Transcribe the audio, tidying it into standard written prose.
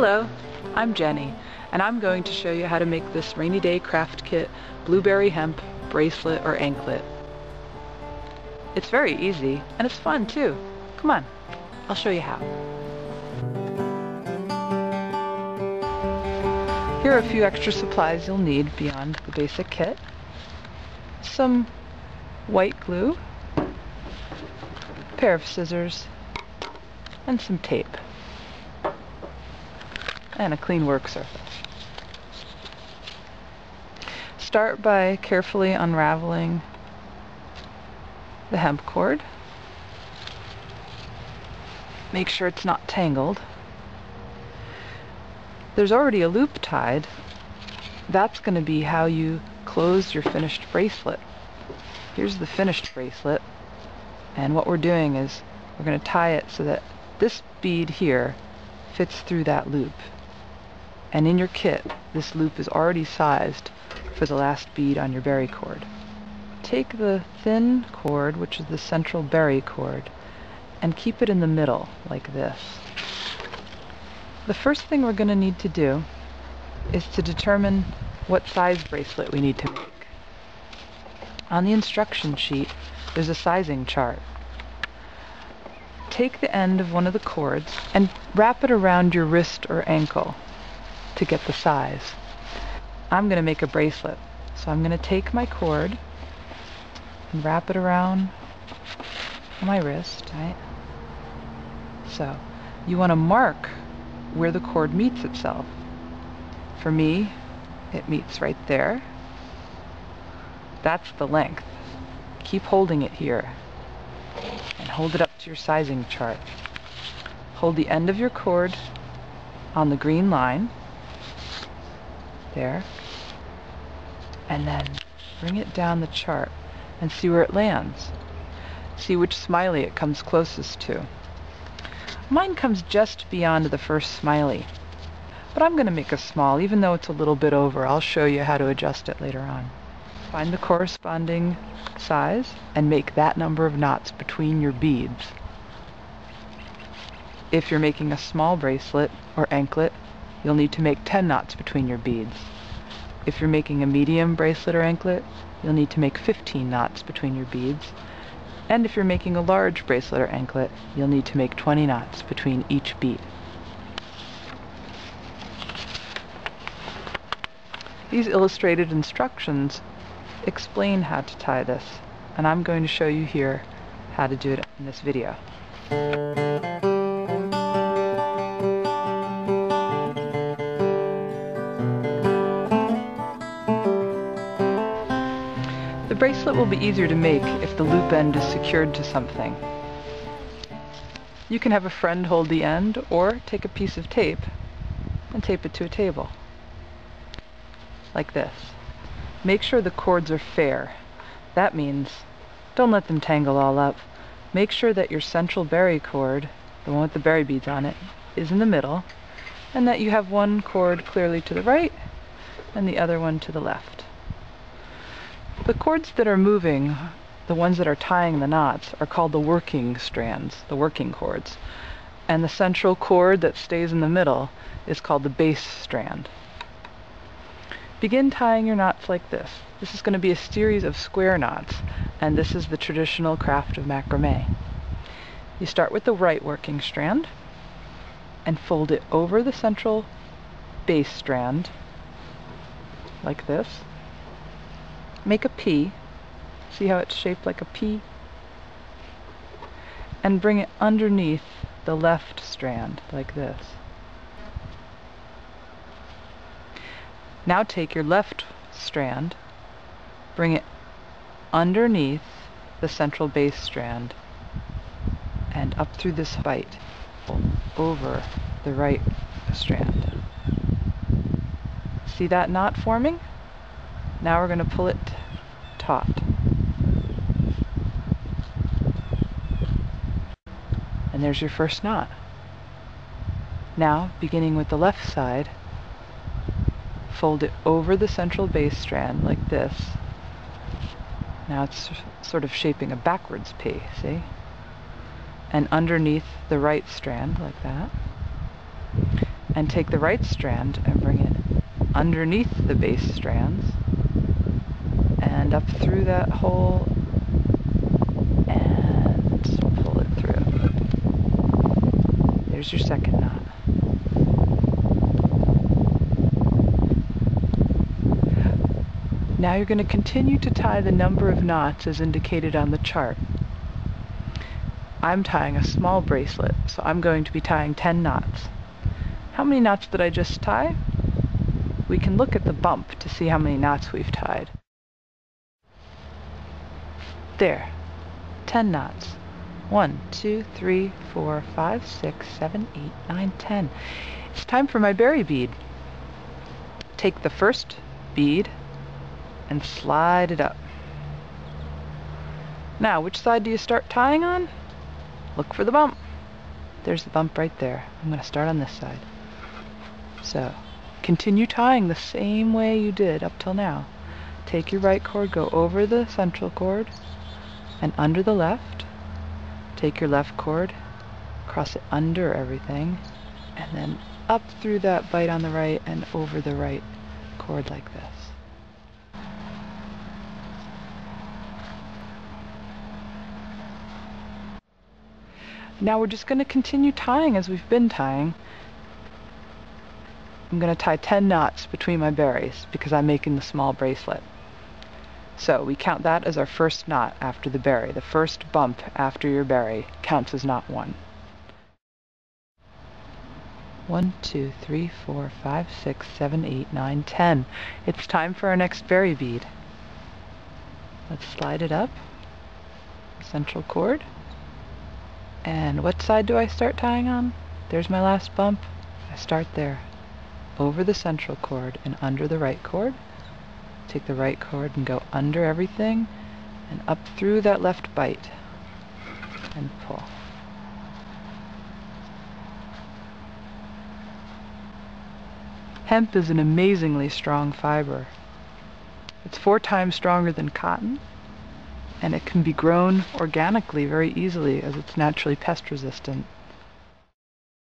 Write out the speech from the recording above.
Hello, I'm Jenny, and I'm going to show you how to make this rainy day craft kit blueberry hemp bracelet or anklet. It's very easy, and it's fun too. Come on, I'll show you how. Here are a few extra supplies you'll need beyond the basic kit. Some white glue, a pair of scissors, and some tape. And a clean work surface. Start by carefully unraveling the hemp cord. Make sure it's not tangled. There's already a loop tied. That's going to be how you close your finished bracelet. Here's the finished bracelet, and what we're doing is we're going to tie it so that this bead here fits through that loop. And in your kit, this loop is already sized for the last bead on your berry cord. Take the thin cord, which is the central berry cord, and keep it in the middle, like this. The first thing we're going to need to do is to determine what size bracelet we need to make. On the instruction sheet, there's a sizing chart. Take the end of one of the cords and wrap it around your wrist or ankle to get the size. I'm going to make a bracelet, so I'm going to take my cord and wrap it around my wrist, right? So you want to mark where the cord meets itself. For me, it meets right there. That's the length. Keep holding it here and hold it up to your sizing chart. Hold the end of your cord on the green line there, and then bring it down the chart and see where it lands. See which smiley it comes closest to. Mine comes just beyond the first smiley, but I'm going to make a small, even though it's a little bit over. I'll show you how to adjust it later on. Find the corresponding size and make that number of knots between your beads. If you're making a small bracelet or anklet, you'll need to make 10 knots between your beads. If you're making a medium bracelet or anklet, you'll need to make 15 knots between your beads. And if you're making a large bracelet or anklet, you'll need to make 20 knots between each bead. These illustrated instructions explain how to tie this, and I'm going to show you here how to do it in this video. The bracelet will be easier to make if the loop end is secured to something. You can have a friend hold the end, or take a piece of tape and tape it to a table, like this. Make sure the cords are fair. That means don't let them tangle all up. Make sure that your central berry cord, the one with the berry beads on it, is in the middle, and that you have one cord clearly to the right and the other one to the left. The cords that are moving, the ones that are tying the knots, are called the working strands, the working cords. And the central cord that stays in the middle is called the base strand. Begin tying your knots like this. This is going to be a series of square knots, and this is the traditional craft of macrame. You start with the right working strand and fold it over the central base strand, like this. Make a P. See how it's shaped like a P? And bring it underneath the left strand, like this. Now take your left strand, bring it underneath the central base strand, and up through this bite over the right strand. See that knot forming? Now we're going to pull it taut. And there's your first knot. Now, beginning with the left side, fold it over the central base strand like this. Now it's sort of shaping a backwards P, see? and underneath the right strand like that. and take the right strand and bring it underneath the base strands and up through that hole and pull it through. There's your second knot. Now you're going to continue to tie the number of knots as indicated on the chart. I'm tying a small bracelet, so I'm going to be tying 10 knots. How many knots did I just tie? We can look at the bump to see how many knots we've tied. There, 10 knots. 1, 2, 3, 4, 5, 6, 7, 8, 9, 10. It's time for my berry bead. Take the first bead and slide it up. Now, which side do you start tying on? Look for the bump. There's the bump right there. I'm going to start on this side. So, continue tying the same way you did up till now. Take your right cord, go over the central cord, and under the left. Take your left cord, cross it under everything, and then up through that bite on the right and over the right cord like this. Now we're just going to continue tying as we've been tying. I'm going to tie 10 knots between my berries because I'm making the small bracelet. So we count that as our first knot after the berry. The first bump after your berry counts as knot 1. 1, 2, 3, 4, 5, 6, 7, 8, 9, 10. It's time for our next berry bead. Let's slide it up. Central cord. And what side do I start tying on? There's my last bump. I start there. Over the central cord and under the right cord. Take the right cord and go under everything and up through that left bite and pull. Hemp is an amazingly strong fiber. It's 4 times stronger than cotton, and it can be grown organically very easily as it's naturally pest resistant.